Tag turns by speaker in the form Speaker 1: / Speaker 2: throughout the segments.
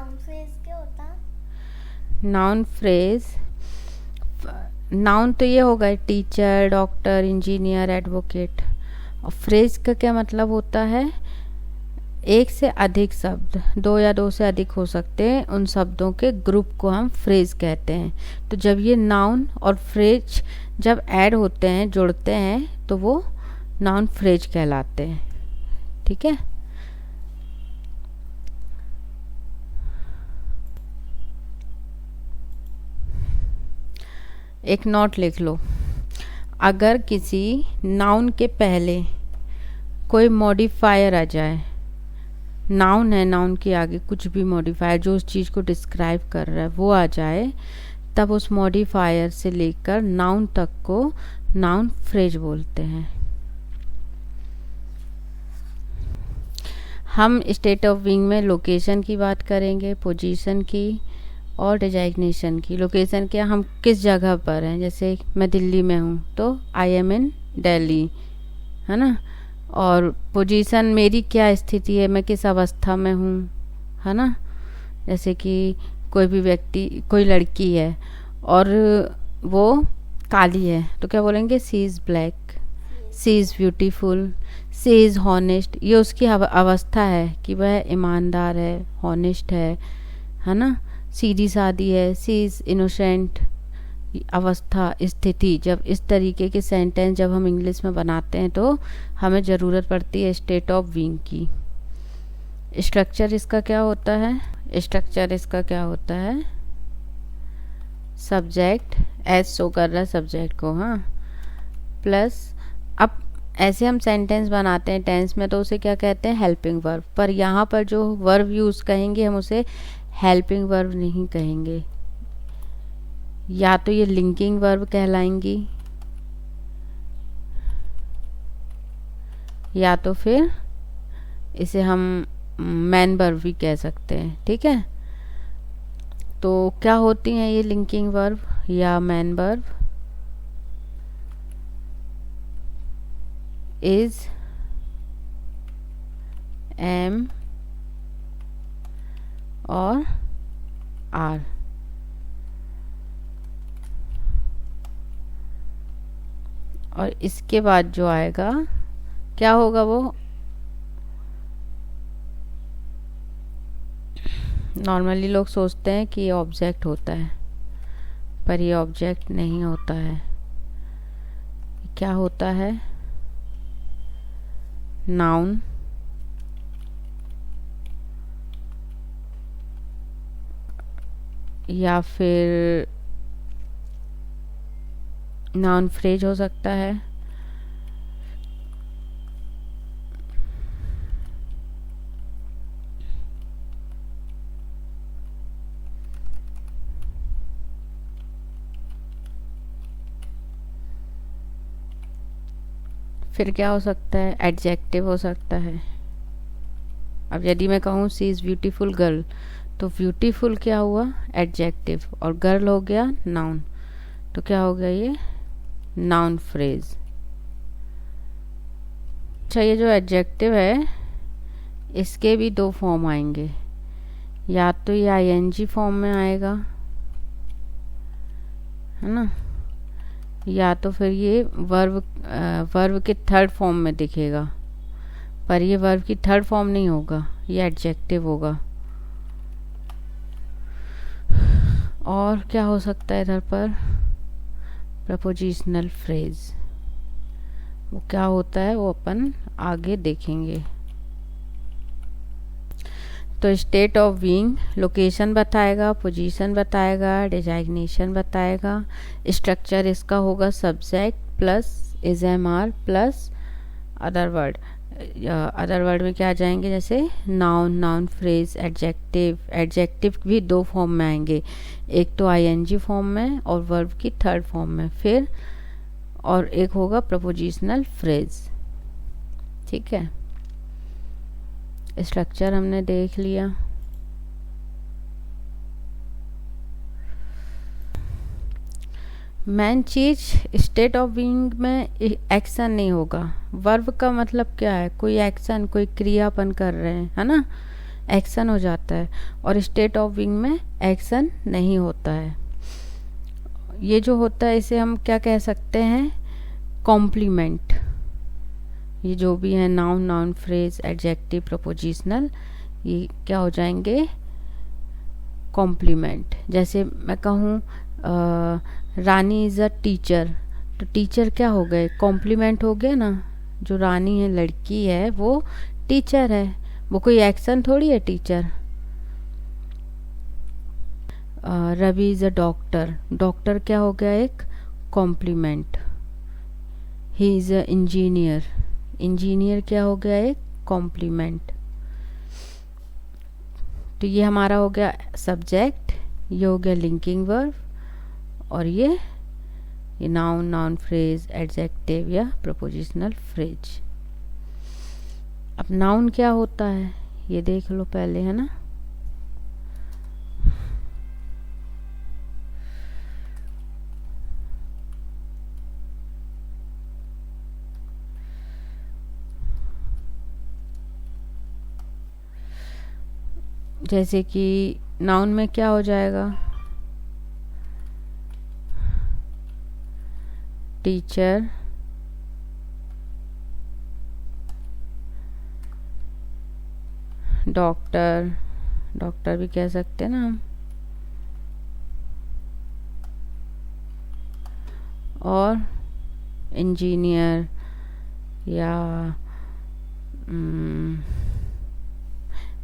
Speaker 1: Noun phrase क्या होता है?
Speaker 2: नाउन फ्रेज, नाउन तो ये होगा टीचर, डॉक्टर, इंजीनियर, एडवोकेट। और फ्रेज का क्या मतलब होता है? एक से अधिक शब्द, दो या दो से अधिक हो सकते हैं, उन शब्दों के ग्रुप को हम फ्रेज कहते हैं। तो जब ये नाउन और फ्रेज जब ऐड होते हैं, जुड़ते हैं, तो वो नाउन फ्रेज कहलाते हैं। ठीक है। एक नोट लिख लो। अगर किसी नाउन के पहले कोई मॉडिफायर आ जाए, नाउन है, नाउन के आगे कुछ भी मॉडिफायर जो उस चीज़ को डिस्क्राइब कर रहा है वो आ जाए, तब उस मॉडिफायर से लेकर नाउन तक को नाउन फ्रेज बोलते हैं। हम स्टेट ऑफ बीइंग में लोकेशन की बात करेंगे, पोजीशन की और डिजाइग्नेशन की। लोकेशन क्या, हम किस जगह पर हैं, जैसे मैं दिल्ली में हूँ तो आई एम इन दिल्ली, है ना। और पोजीशन मेरी क्या स्थिति है, मैं किस अवस्था में हूँ, है ना। जैसे कि कोई भी व्यक्ति, कोई लड़की है और वो काली है तो क्या बोलेंगे, she is black, she is beautiful, she is honest. ये उसकी अवस्था है कि वह ईमानदार है, हॉनेस्ट है ना। सीधी सादी है, सी इज़ इनोसेंट। अवस्था, स्थिति, जब इस तरीके के सेंटेंस जब हम इंग्लिश में बनाते हैं तो हमें ज़रूरत पड़ती है स्टेट ऑफ बीइंग की। स्ट्रक्चर इसका क्या होता है? स्ट्रक्चर इसका क्या होता है? सब्जेक्ट, एस शो कर रहा है सब्जेक्ट को, हाँ, प्लस अब ऐसे हम सेंटेंस बनाते हैं टेंस में तो उसे क्या कहते हैं, हेल्पिंग वर्ब। पर यहाँ पर जो वर्ब यूज़ कहेंगे हम उसे हेल्पिंग वर्ब नहीं कहेंगे, या तो ये लिंकिंग वर्ब कहलाएंगी या तो फिर इसे हम मैन वर्ब भी कह सकते हैं। ठीक है। तो क्या होती हैं ये लिंकिंग वर्ब या मैन वर्ब? इज, एम और आर। और इसके बाद जो आएगा क्या होगा, वो नॉर्मली लोग सोचते हैं कि ये ऑब्जेक्ट होता है, पर ये ऑब्जेक्ट नहीं होता है। क्या होता है? नाउन या फिर नाउन फ्रेज हो सकता है। फिर क्या हो सकता है? एडजेक्टिव हो सकता है। अब यदि मैं कहूँ सी इज़ ब्यूटीफुल गर्ल, तो ब्यूटीफुल क्या हुआ? एडजेक्टिव, और गर्ल हो गया नाउन, तो क्या हो गया ये? Noun phrase. अच्छा, ये जो एडजेक्टिव है इसके भी दो फॉर्म आएंगे, या तो ये आईएनजी फॉर्म में आएगा, है ना, या तो फिर ये वर्ब के थर्ड फॉर्म में दिखेगा, पर ये वर्ब की थर्ड फॉर्म नहीं होगा, ये एडजेक्टिव होगा। और क्या हो सकता है इधर पर? प्रपोजिशनल फ्रेज, वो क्या होता है वो अपन आगे देखेंगे। तो स्टेट ऑफ बीइंग लोकेशन बताएगा, पोजीशन बताएगा, डिजाइग्नेशन बताएगा। स्ट्रक्चर इसका होगा subject plus is am are plus other word. Other word में क्या आ जाएंगे, जैसे noun, noun phrase, adjective. Adjective भी दो फॉर्म में आएंगे, एक तो आईएनजी फॉर्म में और वर्ब की थर्ड फॉर्म में, फिर और एक होगा प्रपोजिशनल फ्रेज। ठीक है। स्ट्रक्चर हमने देख लिया। मेन चीज स्टेट ऑफ बीइंग में एक्शन नहीं होगा। वर्ब का मतलब क्या है? कोई एक्शन, कोई क्रियापन कर रहे हैं, है ना। एक्शन हो जाता है, और स्टेट ऑफ बीइंग में एक्शन नहीं होता है। ये जो होता है इसे हम क्या कह सकते हैं, कॉम्प्लीमेंट। ये जो भी है noun, noun phrase, adjective, prepositional, ये क्या हो जाएंगे, कॉम्प्लीमेंट। जैसे मैं कहूँ रानी इज़ अ टीचर, तो टीचर क्या हो गए, कॉम्प्लीमेंट हो गया ना। जो रानी है, लड़की है, वो टीचर है, वो कोई एक्शन थोड़ी है teacher. Ravi is a doctor, doctor क्या हो गया, एक compliment. He is a engineer, engineer क्या हो गया, एक कॉम्प्लीमेंट। तो ये हमारा हो गया सब्जेक्ट, ये हो गया लिंकिंग वर्ब, और ये नाउन, नाउन फ्रेज, एडजेक्टिव या प्रपोजिशनल फ्रेज। अब नाउन क्या होता है ये देख लो पहले, है ना। जैसे कि नाउन में क्या हो जाएगा, टीचर, डॉक्टर, डॉक्टर भी कह सकते हैं ना हम, और इंजीनियर या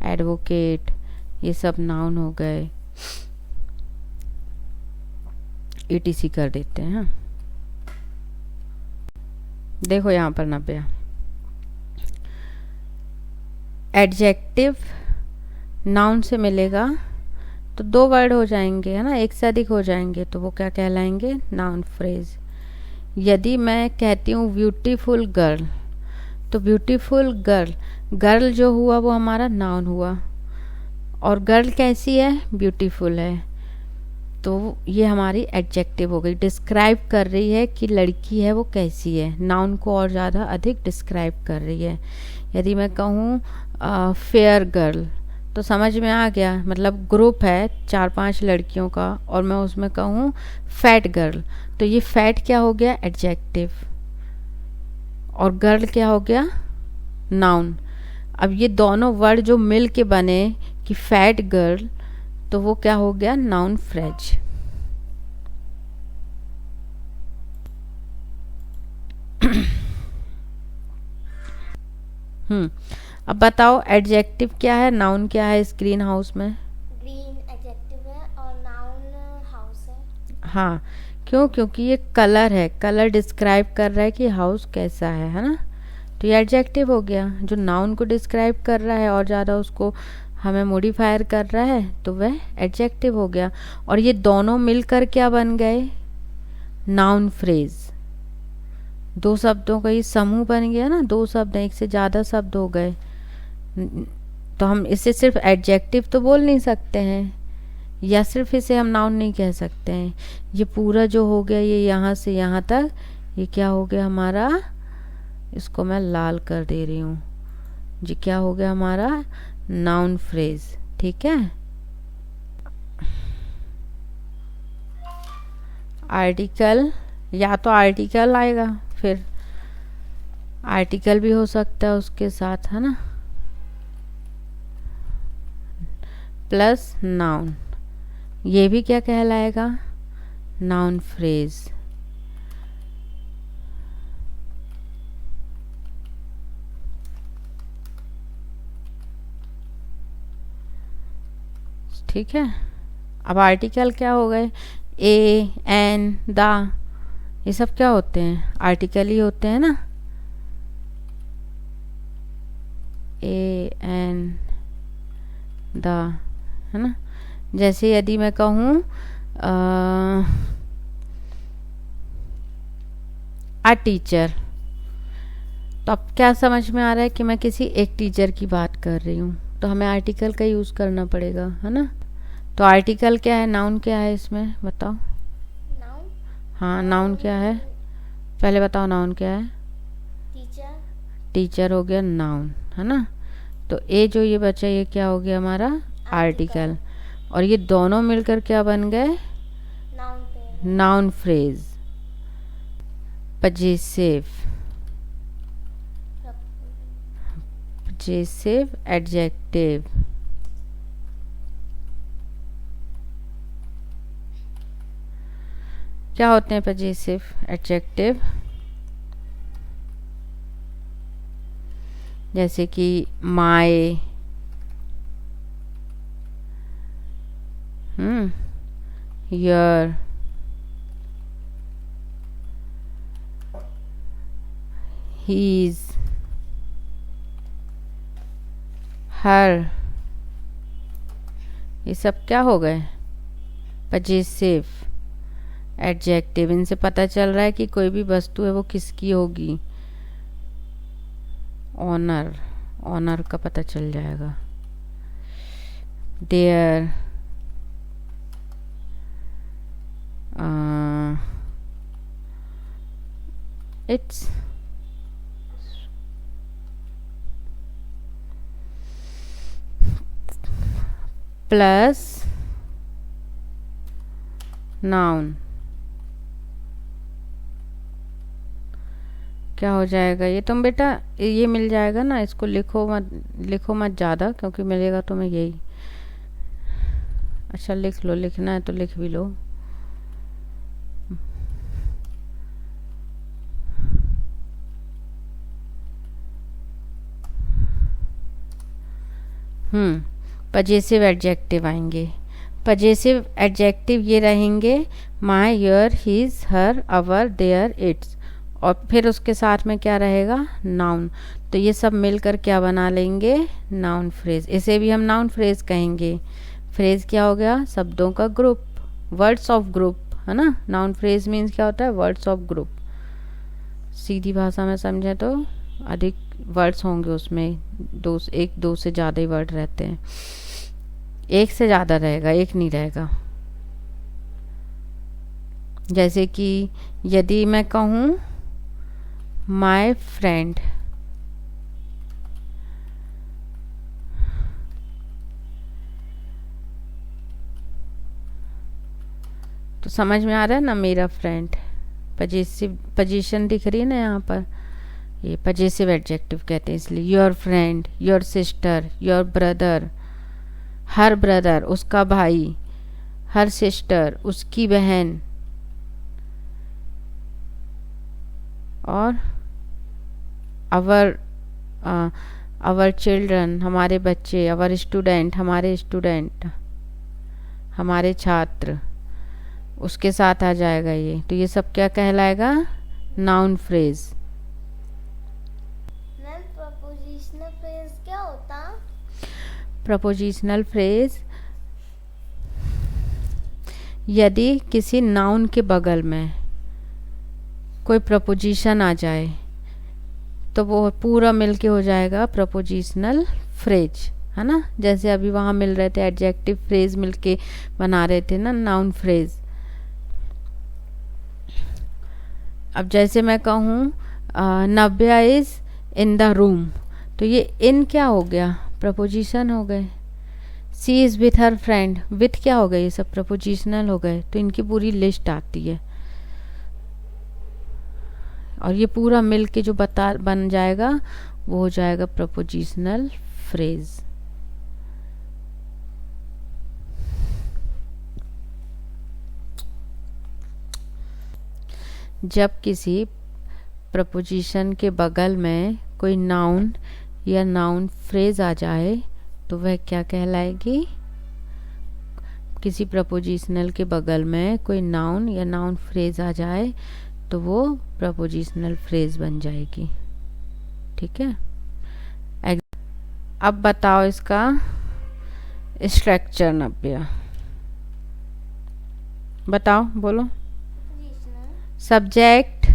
Speaker 2: एडवोकेट, ये सब नाउन हो गए। ईटीसी कर देते हैं। देखो यहाँ पर 90 एडजेक्टिव नाउन से मिलेगा तो दो वर्ड हो जाएंगे, है ना, एक से अधिक हो जाएंगे तो वो क्या कहलाएंगे, नाउन फ्रेज। यदि मैं कहती हूँ ब्यूटीफुल गर्ल, तो ब्यूटीफुल गर्ल, गर्ल जो हुआ वो हमारा नाउन हुआ, और गर्ल कैसी है, ब्यूटीफुल है, तो ये हमारी एडजेक्टिव हो गई, डिस्क्राइब कर रही है कि लड़की है वो कैसी है, नाउन को और ज़्यादा अधिक डिस्क्राइब कर रही है। यदि मैं कहूँ फेयर गर्ल, तो समझ में आ गया, मतलब ग्रुप है 4-5 लड़कियों का, और मैं उसमें कहूँ फैट गर्ल, तो ये फैट क्या हो गया, एडजेक्टिव, और गर्ल क्या हो गया, नाउन। अब ये दोनों वर्ड जो मिल के बने कि फैट गर्ल, तो वो क्या हो गया, नाउन फ्रेज। अब बताओ एडजेक्टिव क्या है, नाउन क्या है इस ग्रीन हाउस में।
Speaker 1: ग्रीन एडजेक्टिव है और नाउन हाउस है।
Speaker 2: हाँ, क्यों, क्योंकि ये कलर है, कलर डिस्क्राइब कर रहा है कि हाउस कैसा है ना, तो ये एडजेक्टिव हो गया। जो नाउन को डिस्क्राइब कर रहा है और ज़्यादा उसको हमें मॉडिफायर कर रहा है, तो वह एडजेक्टिव हो गया। और ये दोनों मिलकर क्या बन गए, नाउन फ्रेज। दो शब्दों का ये समूह बन गया ना, दो शब्द, एक से ज़्यादा शब्द हो गए, तो हम इसे सिर्फ एडजेक्टिव तो बोल नहीं सकते हैं, या सिर्फ इसे हम नाउन नहीं कह सकते हैं। ये पूरा जो हो गया, ये यहाँ से यहाँ तक, ये क्या हो गया हमारा, इसको मैं लाल कर दे रही हूँ, जी क्या हो गया हमारा, नाउन फ्रेज। ठीक है, आर्टिकल, या तो आर्टिकल आएगा, फिर आर्टिकल भी हो सकता है उसके साथ, है ना, प्लस नाउन, ये भी क्या कहलाएगा, नाउन फ्रेज। ठीक है, अब आर्टिकल क्या हो गए, ए, एन, दा, ये सब क्या होते हैं, आर्टिकल ही होते हैं ना, ए, एन, दा, है ना। जैसे यदि मैं कहूँ आ टीचर, तो अब क्या समझ में आ रहा है कि मैं किसी एक टीचर की बात कर रही हूँ, तो हमें आर्टिकल का यूज़ करना पड़ेगा, है ना। तो आर्टिकल क्या है, नाउन क्या है इसमें बताओ।
Speaker 1: नाउन,
Speaker 2: हाँ, नाउन क्या है, पहले बताओ नाउन क्या है।
Speaker 1: टीचर,
Speaker 2: टीचर हो गया नाउन, है ना। तो ए जो ये बचा ये क्या हो गया हमारा आर्टिकल, और ये दोनों मिलकर क्या बन गए
Speaker 1: noun pair
Speaker 2: noun phrase. Possessive, possessive adjective, क्या होते हैं पजेसिव एडजेक्टिव? जैसे कि माय, योर, हीज, हर, ये सब क्या हो गए पजेसिव एडजेक्टिव। इनसे पता चल रहा है कि कोई भी वस्तु है वो किसकी होगी, ऑनर, ऑनर का पता चल जाएगा। देयर, इट्स, प्लस नाउन, क्या हो जाएगा ये? तुम बेटा ये मिल जाएगा ना, इसको लिखो मत ज़्यादा, क्योंकि मिलेगा तुम्हें यही। अच्छा लिख लो, लिखना है तो लिख भी लो। पजेसिव एडजेक्टिव आएंगे। पजेसिव एडजेक्टिव ये रहेंगे my, your, his, her, our, their, its, और फिर उसके साथ में क्या रहेगा नाउन। तो ये सब मिलकर क्या बना लेंगे नाउन फ्रेज। इसे भी हम नाउन फ्रेज कहेंगे। फ्रेज क्या हो गया? शब्दों का ग्रुप, वर्ड्स ऑफ ग्रुप, है ना। नाउन फ्रेज मीन्स क्या होता है? Words of group. सीधी भाषा में समझे तो अधिक वर्ड्स होंगे उसमें, दो से ज़्यादा ही वर्ड रहते हैं। एक से ज़्यादा रहेगा, एक नहीं रहेगा। जैसे कि यदि मैं कहूँ माय फ्रेंड, तो समझ में आ रहा है ना मेरा फ्रेंड। पजेसिव पोजीशन दिख रही है ना यहाँ पर, ये पजेसिव एडजेक्टिव कहते हैं इसलिए। Your friend, your sister, your brother, her brother उसका भाई, हर सिस्टर उसकी बहन, और अवर चिल्ड्रन हमारे बच्चे, अवर स्टूडेंट हमारे स्टूडेंट, हमारे छात्र, उसके साथ आ जाएगा ये। तो ये सब क्या कहलाएगा? Noun phrase.
Speaker 1: Ma'am prepositional phrase क्या होता?
Speaker 2: प्रपोजिशनल फ्रेज यदि किसी नाउन के बगल में कोई प्रपोजिशन आ जाए तो वो पूरा मिलके हो जाएगा प्रपोजिशनल फ्रेज, है ना। जैसे अभी वहाँ मिल रहे थे एडजेक्टिव फ्रेज मिलके बना रहे थे ना नाउन फ्रेज। अब जैसे मैं कहूँ Navya is in the room, तो ये इन क्या हो गया? प्रपोजिशन हो गए। She is with her friend, with क्या हो गए? ये सब प्रपोजिशनल हो गए। तो इनकी पूरी लिस्ट आती है और ये पूरा मिल के जो बन जाएगा वो हो जाएगा प्रपोजिशनल फ्रेज। जब किसी प्रपोजिशन के बगल में कोई नाउन या नाउन फ्रेज आ जाए तो वह क्या कहलाएगी? किसी प्रपोजिशनल के बगल में कोई नाउन या नाउन फ्रेज आ जाए तो वो प्रपोजिशनल फ्रेज बन जाएगी। ठीक है। अब बताओ इसका स्ट्रक्चर नव्या, बताओ, बोलो। Subject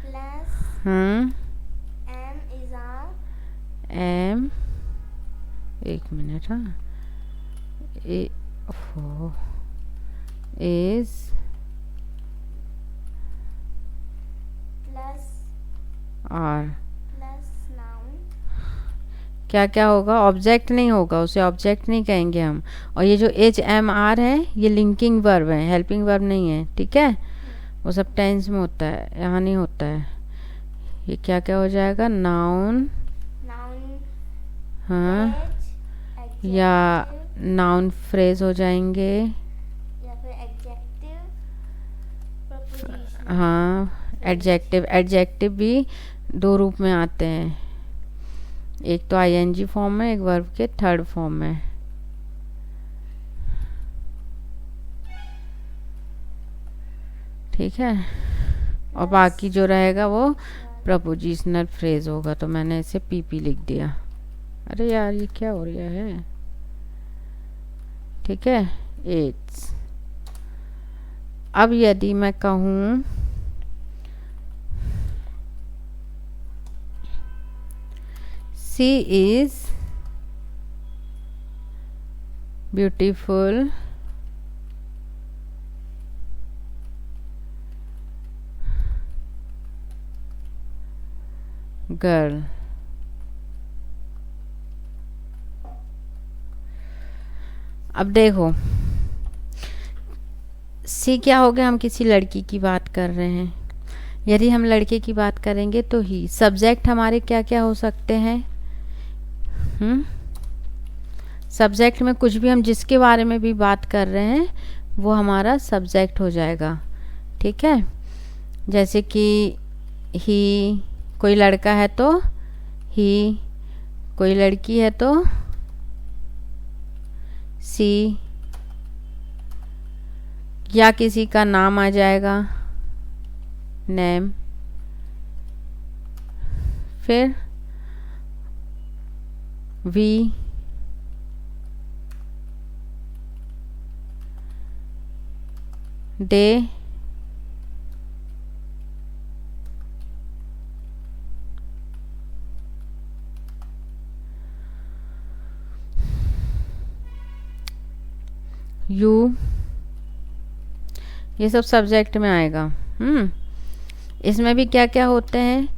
Speaker 1: plus am is are,
Speaker 2: am, एक मिनट, हाँ, is
Speaker 1: plus
Speaker 2: are,
Speaker 1: plus noun,
Speaker 2: क्या क्या होगा, ऑब्जेक्ट नहीं होगा, उसे ऑब्जेक्ट नहीं कहेंगे हम। और ये जो एच एम आर है ये लिंकिंग वर्ब है, हेल्पिंग वर्ब नहीं है, ठीक है। वो सब टेंस में होता है, यहाँ नहीं होता है। ये क्या क्या हो जाएगा, नाउन,
Speaker 1: नाउन,
Speaker 2: हाँ,
Speaker 1: फ्रेज,
Speaker 2: या
Speaker 1: एडजेक्टिव
Speaker 2: नाउन फ्रेज हो जाएंगे,
Speaker 1: या फिर एडजेक्टिव, प्रपोजिशन।
Speaker 2: हाँ। एडजेक्टिव, एडजेक्टिव भी दो रूप में आते हैं, एक तो आईएनजी फॉर्म में, एक वर्ब के थर्ड फॉर्म में। ठीक है। और बाकी जो रहेगा वो प्रपोजिशनल फ्रेज होगा, तो मैंने इसे पीपी लिख दिया। अरे यार ये क्या हो रहा है, ठीक है। एट्स। अब यदि मैं कहूँ सी इज ब्यूटीफुल गर्ल, अब देखो सी क्या हो गया, हम किसी लड़की की बात कर रहे हैं। यदि हम लड़के की बात करेंगे तो ही। सब्जेक्ट हमारे क्या क्या हो सकते हैं, सब्जेक्ट में कुछ भी हम जिसके बारे में भी बात कर रहे हैं वो हमारा सब्जेक्ट हो जाएगा, ठीक है। जैसे कि ही, कोई लड़का है तो ही, कोई लड़की है तो सी, या किसी का नाम आ जाएगा, नेम। फिर वी, दे, यू, ये सब सब्जेक्ट में आएगा। इसमें भी क्या क्या होते हैं,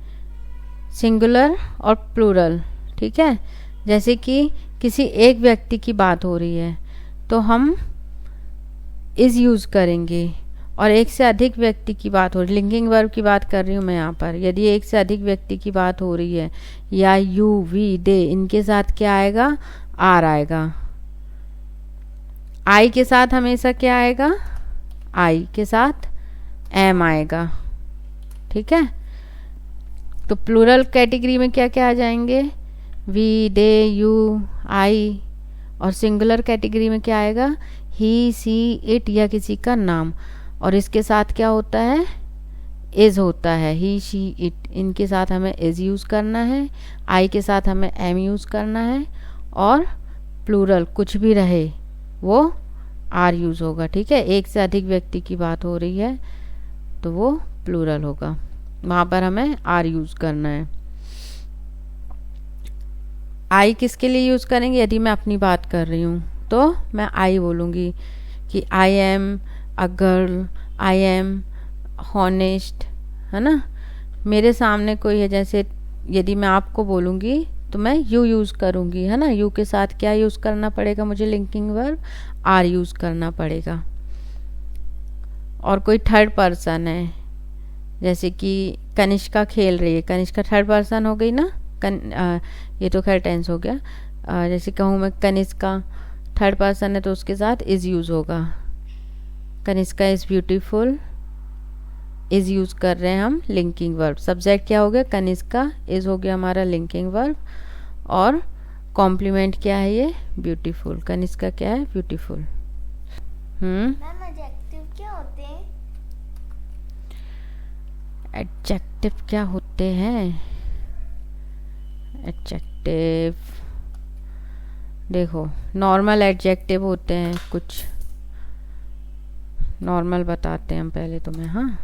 Speaker 2: सिंगुलर और प्लूरल, ठीक है। जैसे कि किसी एक व्यक्ति की बात हो रही है तो हम इज यूज़ करेंगे, और एक से अधिक व्यक्ति की बात हो रही, लिंकिंग वर्ब की बात कर रही हूँ मैं यहाँ पर। यदि एक से अधिक व्यक्ति की बात हो रही है, या यू, वी, दे, इनके साथ क्या आएगा, आर आएगा। आई के साथ हमेशा क्या आएगा, आई के साथ एम आएगा, ठीक है। तो प्लूरल कैटेगरी में क्या क्या आ जाएंगे, वी, दे, यू, आई। और सिंगुलर कैटेगरी में क्या आएगा, ही, सी, इट, या किसी का नाम। और इसके साथ क्या होता है, इज होता है, ही, शी, इट, इनके साथ हमें इज यूज़ करना है, आई के साथ हमें एम यूज़ करना है, और प्लूरल कुछ भी रहे वो आर यूज़ होगा, ठीक है। एक से अधिक व्यक्ति की बात हो रही है तो वो प्लूरल होगा, वहाँ पर हमें आर यूज़ करना है। आई किसके लिए यूज़ करेंगे, यदि मैं अपनी बात कर रही हूँ तो मैं आई बोलूँगी कि I am a girl, I am honest, है ना। मेरे सामने कोई है, जैसे यदि मैं आपको बोलूँगी तो मैं यू यूज़ करूँगी, है ना। यू के साथ क्या यूज़ करना पड़ेगा मुझे, लिंकिंग वर्ब आर यूज़ करना पड़ेगा। और कोई थर्ड पर्सन है, जैसे कि कनिष्का खेल रही है, कनिष्का थर्ड पर्सन हो गई ना, ये तो खैर टेंस हो गया। जैसे कहूँ मैं कनिष्का, थर्ड पर्सन है तो उसके साथ इज यूज़ होगा। Kanishka is beautiful, is use कर रहे हैं हम लिंकिंग वर्ब। सब्जेक्ट क्या हो गया, कनिष्का, इज हो गया हमारा लिंकिंग वर्ब, और कॉम्प्लीमेंट क्या है ये, ब्यूटीफुल। कनिष्का क्या है, ब्यूटीफुल।
Speaker 1: मैम एडजेक्टिव क्या होते हैं,
Speaker 2: एडजेक्टिव क्या होते हैं, एडजेक्टिव देखो नॉर्मल एडजेक्टिव होते हैं, कुछ नॉर्मल बताते हैं हम पहले तुम्हें, हाँ।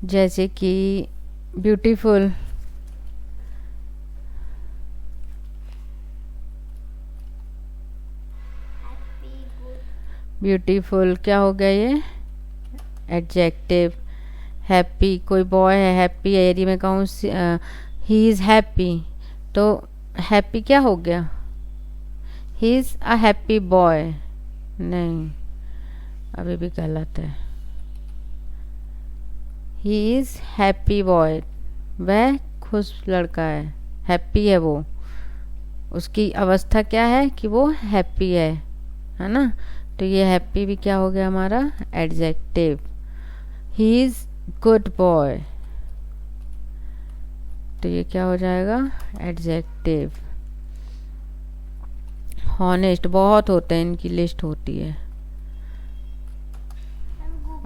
Speaker 2: जैसे कि ब्यूटीफुल,
Speaker 1: हैप्पी, गुड,
Speaker 2: ब्यूटीफुल क्या हो गया ये, एडजेक्टिव। हैप्पी, कोई बॉय है, हैप्पी है, यदि मैं कहूँ ही इज़ हैप्पी, तो हैप्पी क्या हो गया? ही इज़ अ हैप्पी बॉय। नहीं, अभी भी गलत है। ही इज़ हैप्पी बॉय, वह खुश लड़का है, हैप्पी है वो, उसकी अवस्था क्या है कि वो हैप्पी है ना? तो ये हैप्पी भी क्या हो गया हमारा? Adjective. He is good boy, तो ये क्या हो जाएगा? एडजेक्टिव। हॉनेस्ट, बहुत होते हैं, इनकी लिस्ट होती है।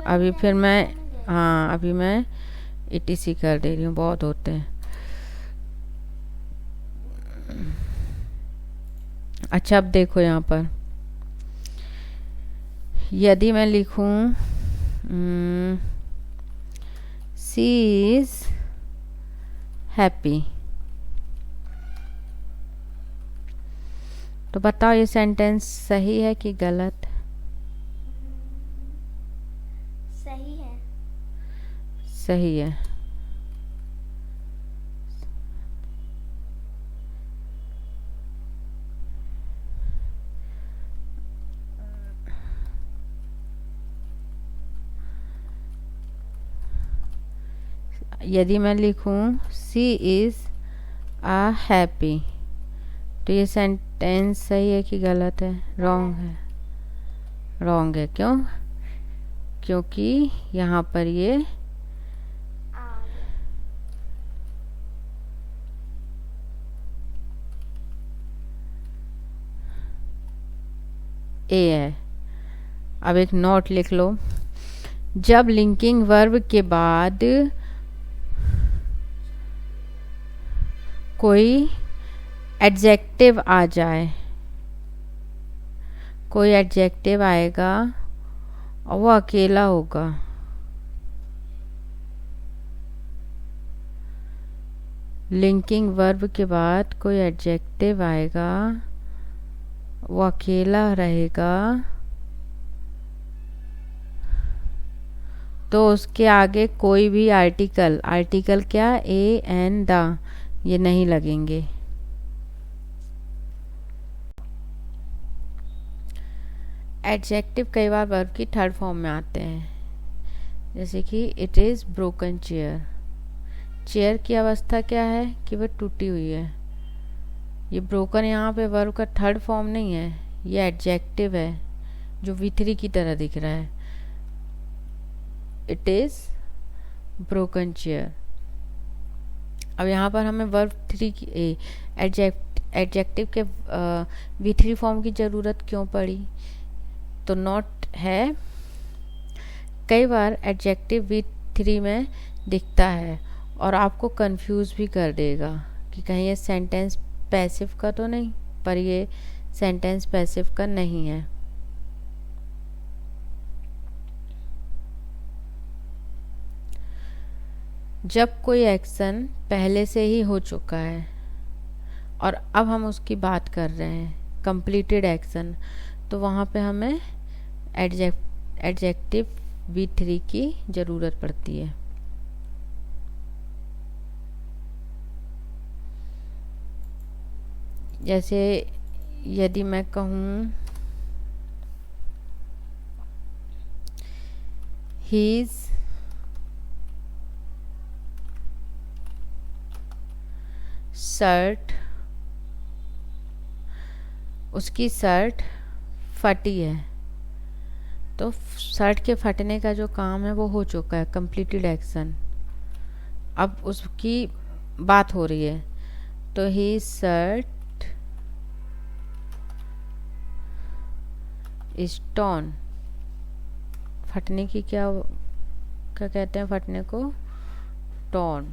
Speaker 2: अभी फिर मैं, हाँ अभी मैं ETC कर दे रही हूँ, बहुत होते हैं। अच्छा, अब देखो यहाँ पर, यदि मैं लिखूं सी इज हैप्पी, तो बताओ ये सेंटेंस सही है कि गलत?
Speaker 1: सही है।
Speaker 2: सही है। यदि मैं लिखूं सी इज़ आ हैप्पी, तो ये सेंटेंस सही है कि गलत है? रॉन्ग है। रॉन्ग है, क्यों? क्योंकि यहाँ पर ये ए है। अब एक नोट लिख लो, जब लिंकिंग वर्ब के बाद कोई एडजेक्टिव आ जाए, कोई एडजेक्टिव आएगा और वो अकेला होगा, लिंकिंग वर्ब के बाद कोई एडजेक्टिव आएगा, वो अकेला रहेगा, तो उसके आगे कोई भी आर्टिकल, आर्टिकल क्या? ए एन द, ये नहीं लगेंगे। एडजेक्टिव कई बार वर्ब की थर्ड फॉर्म में आते हैं, जैसे कि it is broken chair. Chair की अवस्था क्या है कि वह टूटी हुई है। ये ब्रोकन यहाँ पे वर्ब का थर्ड फॉर्म नहीं है, ये एडजेक्टिव है जो V3 की तरह दिख रहा है। It is broken chair. अब यहाँ पर हमें वर्ब 3 की एडजेक्टिव के V3 फॉर्म की ज़रूरत क्यों पड़ी? तो नोट है, कई बार एडजेक्टिव V3 में दिखता है और आपको कंफ्यूज भी कर देगा कि कहीं ये सेंटेंस पैसिव का तो नहीं, पर ये सेंटेंस पैसिव का नहीं है। जब कोई एक्शन पहले से ही हो चुका है और अब हम उसकी बात कर रहे हैं, कंप्लीटेड एक्शन, तो वहाँ पे हमें एडजेक्टिव V3 की ज़रूरत पड़ती है। जैसे यदि मैं कहूँ हीज शर्ट, उसकी शर्ट फटी है, तो शर्ट के फटने का जो काम है वो हो चुका है, कंप्लीटेड एक्शन। अब उसकी बात हो रही है, तो ही शर्ट इज टॉर्न। फटने की क्या कहते हैं? फटने को टॉर्न।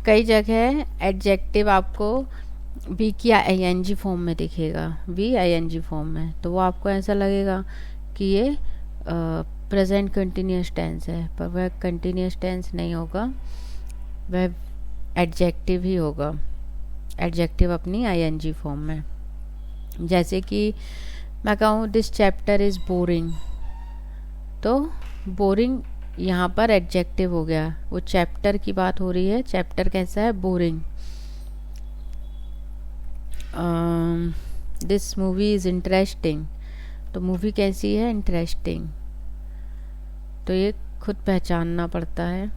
Speaker 2: कई जगह एडजेक्टिव आपको बी की ING फॉर्म में दिखेगा, VING फॉर्म में, तो वो आपको ऐसा लगेगा कि ये प्रेजेंट कंटिन्यूस टेंस है, पर वह कंटिन्यूस टेंस नहीं होगा, वह एडजेक्टिव ही होगा। एडजेक्टिव अपनी ING फॉर्म में। जैसे कि मैं कहूँ दिस चैप्टर इज़ बोरिंग, तो बोरिंग यहाँ पर एडजेक्टिव हो गया। वो चैप्टर की बात हो रही है, चैप्टर कैसा है, boring. This movie is interesting, तो मूवी कैसी है, इंटरेस्टिंग। तो ये खुद पहचानना पड़ता है।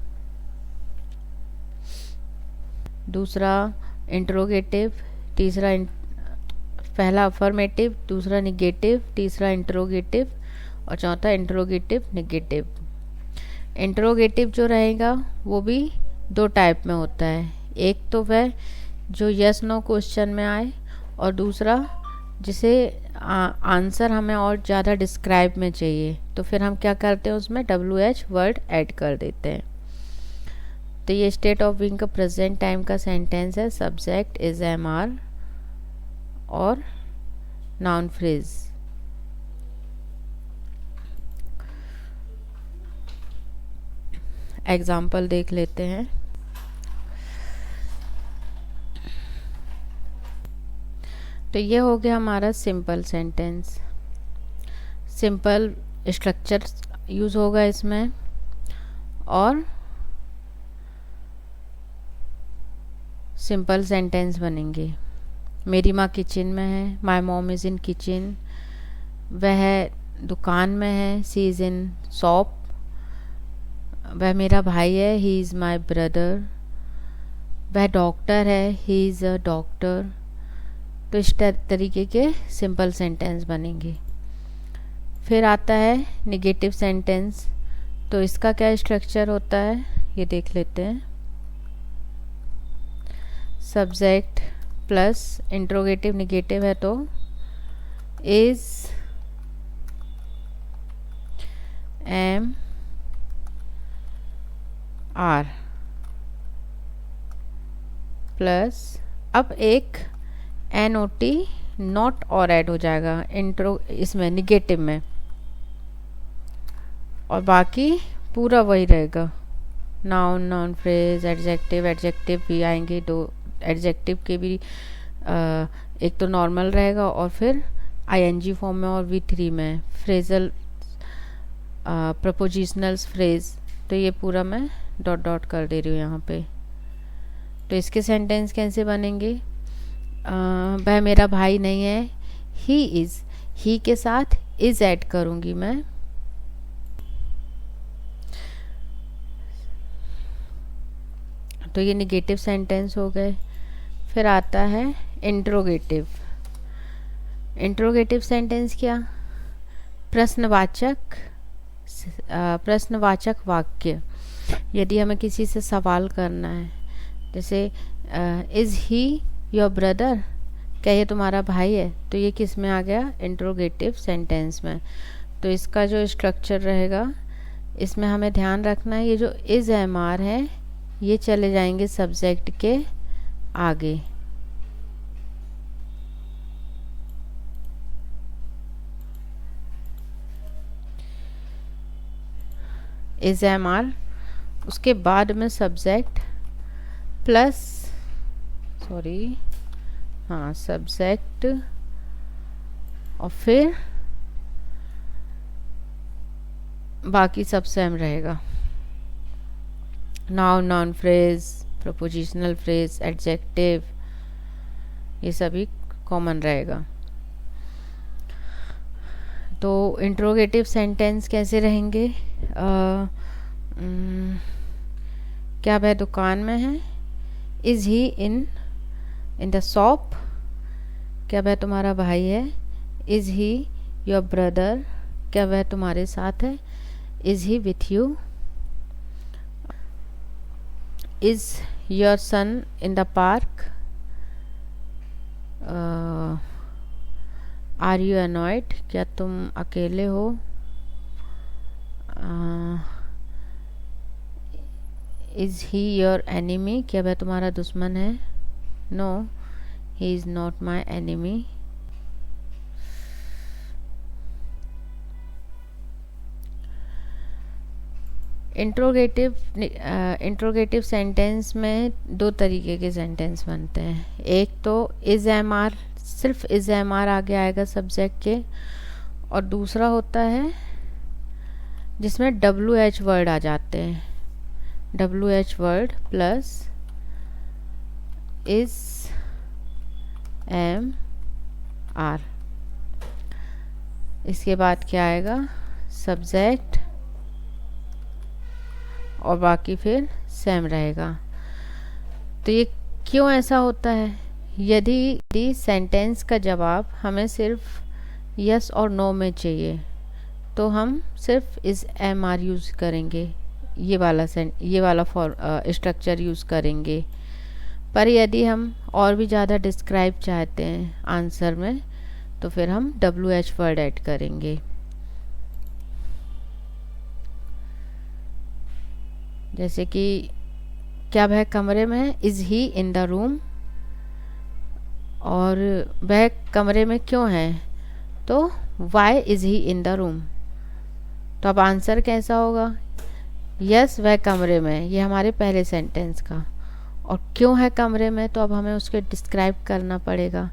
Speaker 2: दूसरा इंट्रोगेटिव, तीसरा पहला अफर्मेटिव, दूसरा निगेटिव, तीसरा इंट्रोगेटिव और चौथा इंट्रोगेटिव निगेटिव। इंट्रोगेटिव जो रहेगा वो भी दो टाइप में होता है। एक तो वह जो यस नो क्वेश्चन में आए, और दूसरा जिसे आंसर हमें और ज़्यादा डिस्क्राइब में चाहिए, तो फिर हम क्या करते हैं, उसमें WH वर्ड ऐड कर देते हैं। तो ये स्टेट ऑफ बीइंग का प्रेजेंट टाइम का सेंटेंस है। सब्जेक्ट इज MR और नाउन फ्रेज। एग्जाम्पल देख लेते हैं। तो ये हो गया हमारा simple sentence. Simple structure use होगा इसमें, और सिंपल सेंटेंस बनेंगे। मेरी माँ किचन में है, my mom is in kitchen. वह दुकान में है, सी इज़ इन शॉप। वह मेरा भाई है, ही इज़ माई ब्रदर। वह डॉक्टर है, ही इज़ अ डॉक्टर। तो इस तरीके के सिंपल सेंटेंस बनेंगे। फिर आता है निगेटिव सेंटेंस। तो इसका क्या स्ट्रक्चर होता है, ये देख लेते हैं। सब्जेक्ट प्लस इंट्रोगेटिव निगेटिव है, तो इज एम आर प्लस, अब एक NOT नॉट और ऐड हो जाएगा इंट्रो इसमें निगेटिव में, और बाकी पूरा वही रहेगा। Noun, noun phrase, adjective, adjective भी आएंगे। दो एडजेक्टिव के भी एक तो नॉर्मल रहेगा और फिर ING फॉर्म में और V3 में फ्रेजल प्रपोजिशनल्स फ्रेज। तो ये पूरा मैं डॉट डॉट कर दे रही हूँ यहाँ पे। तो इसके सेंटेंस कैसे बनेंगे, वह मेरा भाई नहीं है, ही इज़, ही के साथ इज़ ऐड करूँगी मैं। तो ये निगेटिव सेंटेंस हो गए। फिर आता है इंट्रोगेटिव। इंट्रोगेटिव सेंटेंस क्या, प्रश्नवाचक वाक्य। यदि हमें किसी से सवाल करना है, जैसे इज़ ही योर ब्रदर, क्या ये तुम्हारा भाई है, तो ये किस में आ गया, इंट्रोगेटिव सेंटेंस में। तो इसका जो स्ट्रक्चर रहेगा, इसमें हमें ध्यान रखना है, ये जो इज़ MR है ये चले जाएंगे सब्जेक्ट के आगे। इज़ MR, उसके बाद में सब्जेक्ट प्लस, सॉरी हाँ, सब्जेक्ट और फिर बाकी सब सेम रहेगा। Noun, noun phrase, prepositional phrase, adjective, ये सभी कॉमन रहेगा। तो इंट्रोगेटिव सेंटेंस कैसे रहेंगे, क्या वह दुकान में है, is he in the shop. क्या वह तुम्हारा भाई है, इज़ ही योर ब्रदर। क्या वह तुम्हारे साथ है, is he with you. Is your son in the park. Are you annoyed, क्या तुम अकेले हो। इज़ ही योर एनिमी, क्या वह तुम्हारा दुश्मन है। No, he is not my enemy. Interrogative sentence में दो तरीके के सेंटेंस बनते हैं। एक तो इज़ MR, सिर्फ इज़ MR आगे आएगा सब्जेक्ट के, और दूसरा होता है जिसमें WH वर्ड आ जाते हैं, WH word plus is am are. इसके बाद क्या आएगा, सब्जेक्ट, और बाकी फिर सेम रहेगा। तो ये क्यों ऐसा होता है? यदि सेंटेंस का जवाब हमें सिर्फ यस और नो में चाहिए तो हम सिर्फ इस एम आर यूज़ करेंगे, ये वाला स्ट्रक्चर यूज़ करेंगे। पर यदि हम और भी ज़्यादा डिस्क्राइब चाहते हैं आंसर में तो फिर हम WH वर्ड ऐड करेंगे। जैसे कि क्या वह कमरे में है, is he in the room, और वह कमरे में क्यों है, तो why is he in the room. तो अब आंसर कैसा होगा, यस वह कमरे में, ये हमारे पहले सेंटेंस का, और क्यों है कमरे में, तो अब हमें उसके डिस्क्राइब करना पड़ेगा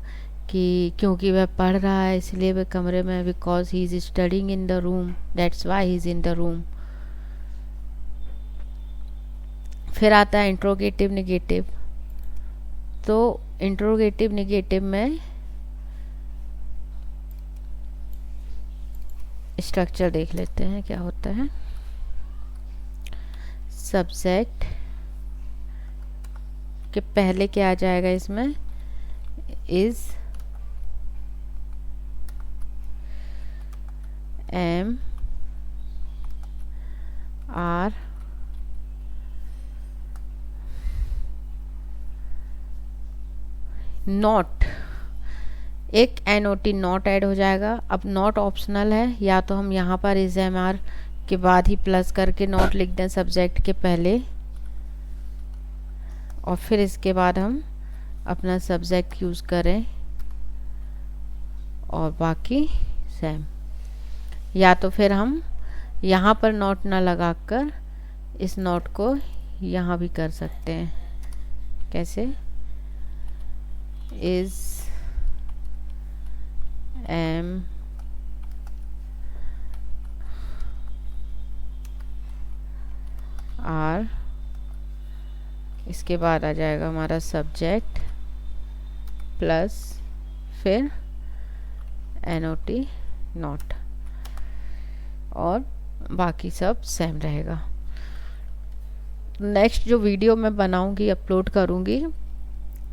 Speaker 2: कि क्योंकि वह पढ़ रहा है इसलिए वह कमरे में, because he is studying in the room, that's why he is in the room. फिर आता है इंट्रोगेटिव नेगेटिव। तो इंट्रोगेटिव नेगेटिव में स्ट्रक्चर देख लेते हैं क्या होता है। सब्जेक्ट के पहले क्या आ जाएगा इसमें, इज एम आर नॉट, एक NOT नॉट ऐड हो जाएगा। अब नॉट ऑप्शनल है, या तो हम यहाँ पर इज एम आर के बाद ही प्लस करके नॉट लिख दें सब्जेक्ट के पहले, और फिर इसके बाद हम अपना सब्जेक्ट यूज़ करें और बाकी सेम। या तो फिर हम यहाँ पर नॉट ना लगाकर इस नॉट को यहाँ भी कर सकते हैं। कैसे, इज एम आर, इसके बाद आ जाएगा हमारा सब्जेक्ट प्लस फिर NOT नॉट, और बाकी सब सेम रहेगा। नेक्स्ट जो वीडियो मैं बनाऊंगी, अपलोड करूंगी,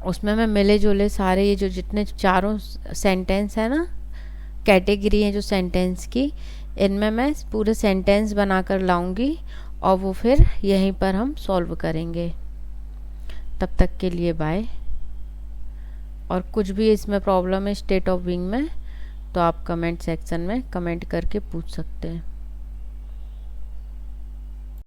Speaker 2: उसमें मैं मिले जुले सारे ये जो जितने चारों सेंटेंस है ना, कैटेगरी है जो सेंटेंस की, इनमें मैं पूरे सेंटेंस बनाकर लाऊंगी और वो फिर यहीं पर हम सॉल्व करेंगे। तब तक के लिए बाय। और कुछ भी इसमें प्रॉब्लम है स्टेट ऑफ बीइंग में तो आप कमेंट सेक्शन में कमेंट करके पूछ सकते हैं।